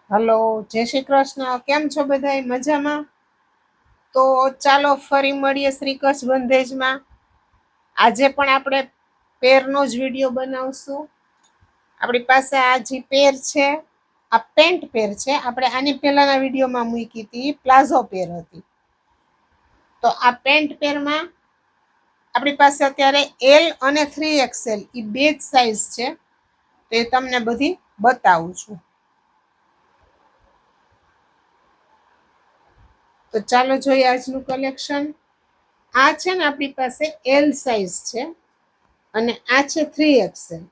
Hello, જય શ્રી કૃષ્ણ. કેમ છો બધાય? મજામાં? તો ચાલો ફરી મળીએ શ્રી કચ્છ બંધેજમાં. આજે પણ આપણે પેરનો જ વિડીયો બનાવશું. આપણી પાસે આ જે પેર છે, આ પેન્ટ પેર છે. આપણે આની પહેલાના વિડીયોમાં મૂકી હતી પ્લાઝો પેર હતી. તો આ પેન્ટ પેરમાં આપણી પાસે અત્યારે એલ અને 3XL એ બે જ સાઈઝ છે. તો એ તમને બધી બતાવું છું. તો ચાલો જોઈએ આજનું કલેક્શન. આ છે ને આપણી પાસે એલ સાઈઝ છે અને આ છે 3XL.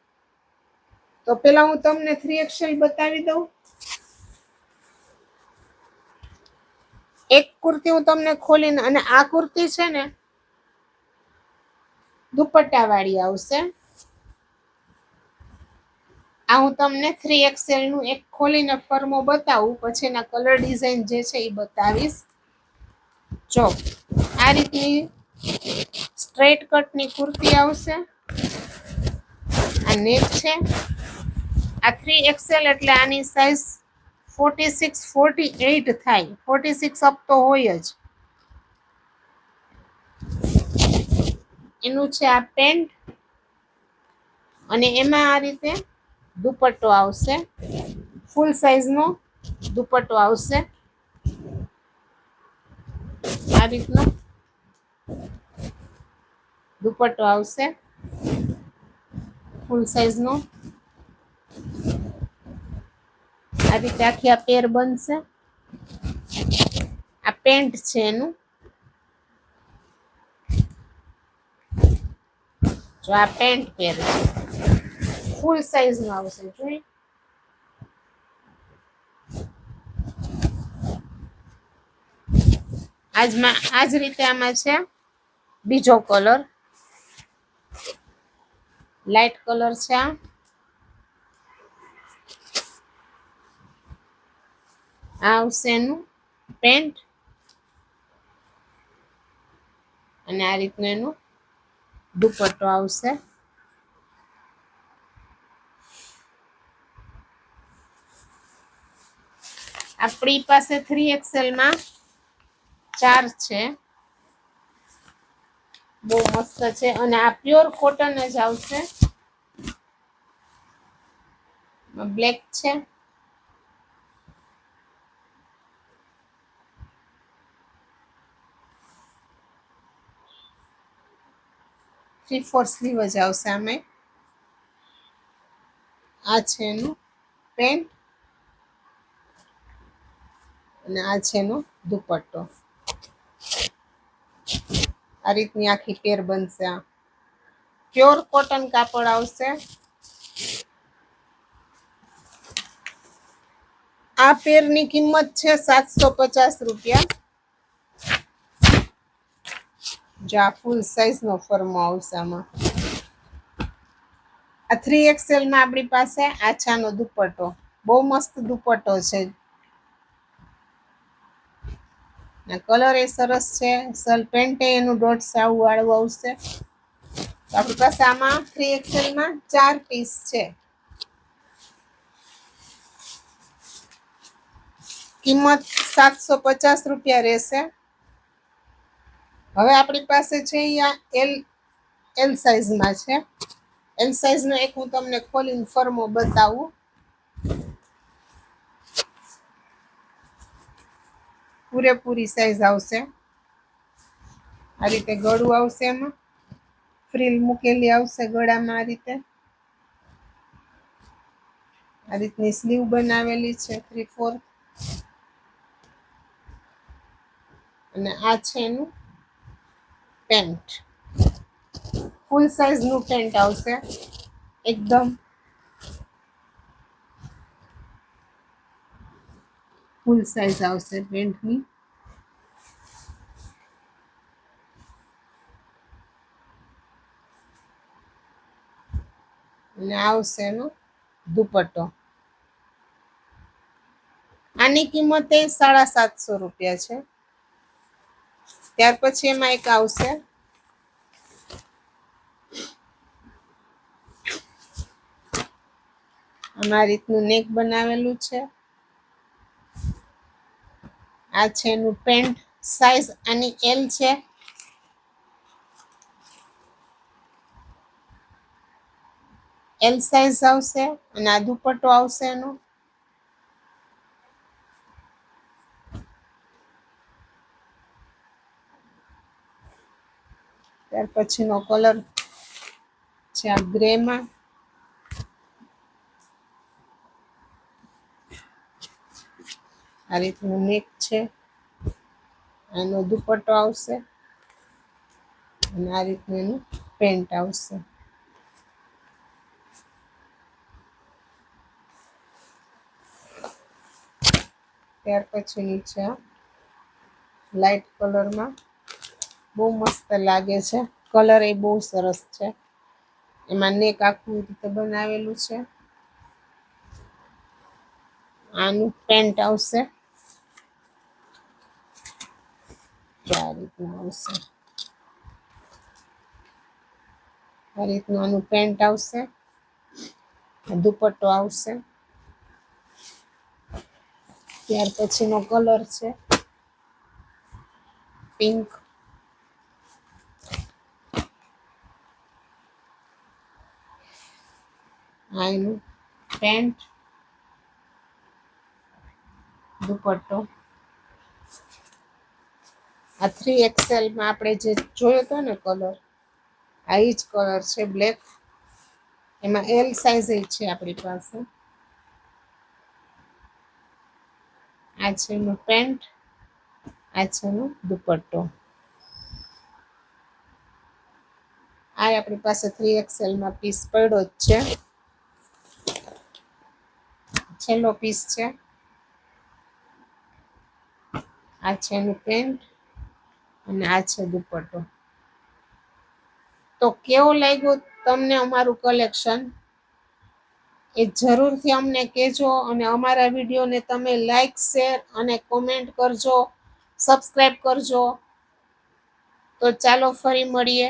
તો પેલા હું તમને 3XL બતાવી દઉં. એક કુર્તી હું તમને ખોલીને, અને આ કુર્તી છે ને દુપટ્ટા વાળી આવશે. આ હું તમને 3XL નું એક ખોલીને ફરમો બતાવું, પછી એના કલર ડિઝાઇન જે છે એ બતાવીશ. જો આ રીતની સ્ટ્રેટ કટની કુર્તી આવશે. આ નેક છે. આ 3XL એટલે આની સાઈઝ 46 48 થાય. 46 અપ તો હોય જ. એનું છે આ પેન્ટ, અને એમાં આ રીતે દુપટ્ટો આવશે. ફૂલ સાઈઝ નો દુપટ્ટો આવશે. આ રીતનો દુપટ્ટો આવશે ફૂલ સાઈઝ નો. આ રીતે આખી આ પેર બનશે. આ પેન્ટ છે એનું. જો આ પેન્ટ પેર છે, ફૂલ સાઈઝ નું આવશે. જોઈ આજ રીતે આમાં છે બીજો કલર, લાઈટ કલર છે. આ આવશે એનું પેન્ટ, અને આ રીતનું એનું દુપટ્ટો આવશે. આપણી પાસે 3XL માં 4 છે. બહુ મસ્ત છે. અને આ પ્યોર કોટન જ આવશે. બ્લેક છે. 3/4 સ્લીવ જ આવશે આમાં. આ છે એનું પેન્ટ, અને આ છે એનો દુપટ્ટો. આ રીતની આખી પેર બનશે. આ પ્યોર કોટન કાપડ આવશે. આ પેરની કિંમત છે 750 રૂપિયા. જો આ ફૂલ સાઈઝ નો ફરમો આવશે આમાં. આ 3XL માં આપણી પાસે આછાનો દુપટ્ટો, બહુ મસ્ત દુપટ્ટો છે. કલર એ સરસ છે. સલ પેન્ટ એનું ડોટ સાવ વાળું આવશે. આપણી પાસે આમાં 3XL માં 4 પીસ છે. કિંમત 750 રૂપિયા રહેશે. હવે આપણી પાસે છે અહીંયા એલ સાઈઝમાં છે. એલ સાઈઝ નો એક હું તમને ખોલીને ફરમો બતાવું. પૂરેપૂરી સાઈઝ આવશે. આ રીતે ગળું આવશે. એમાં ફ્રીલ મૂકેલી આવશે ગળામાં. આ રીતે આ રીતની સ્લીવ બનાવેલી છે 3/4. અને આ છે એનું પેન્ટ. ફૂલ સાઈઝ નું પેન્ટ આવશે. એકદમ ફૂલ સાઈઝ આવશે પેન્ટની. અને આવશે એનો દુપટ્ટો. આની કિંમત 750 રૂપિયા છે. ત્યાર પછી એમાં એક આવશે આ રીતનું નેક બનાવેલું છે. આ છે એનું પેન્ટ સાઈઝ, આની એલ છે. એલ સાઈઝ આવશે અને આ દુપટ્ટો આવશે એનો. ત્યાર પછીનો કલર છે આ ગ્રેમાં. આ રીતનું નેક છે, આનો દુપટ્ટો આવશે અને આ રીતનું એનું પેન્ટ આવશે. ત્યાર પછીની છે લાઇટ કલરમાં, બહુ મસ્ત લાગે છે. કલર એ બહુ સરસ છે. એમાં નેક આખું રીતે બનાવેલું છે. આનું પેન્ટ આવશે, આ રીતનું આવશે. આ રીતનું આનું પેન્ટ આવશે, દુપટ્ટો આવશે. ત્યાર પછીનો કલર છે પિંક. આ એનું પેન્ટ, દુપટ્ટો. આ 3XL માં આપણે જે જોયો હતો ને કલર, આ જ કલર છે બ્લેક. એમાં એલ સાઈઝ છે આપણી પાસે. આ છે એનું પેન્ટ, આ છે એનો દુપટ્ટો. આ આપણી પાસે 3XL માં પીસ પડ્યો જ છે. છેલ્લો પીસ છે. આ છે એનું પેન્ટ અને આ છે દુપટ્ટો. તો કેવું લાગ્યું તમને અમારું કલેક્શન એ જરૂરથી અમને કહેજો, અને અમારા વિડીયોને તમે લાઈક, શેર અને કોમેન્ટ કરજો, સબસ્ક્રાઈબ કરજો. તો ચાલો ફરી મળીએ.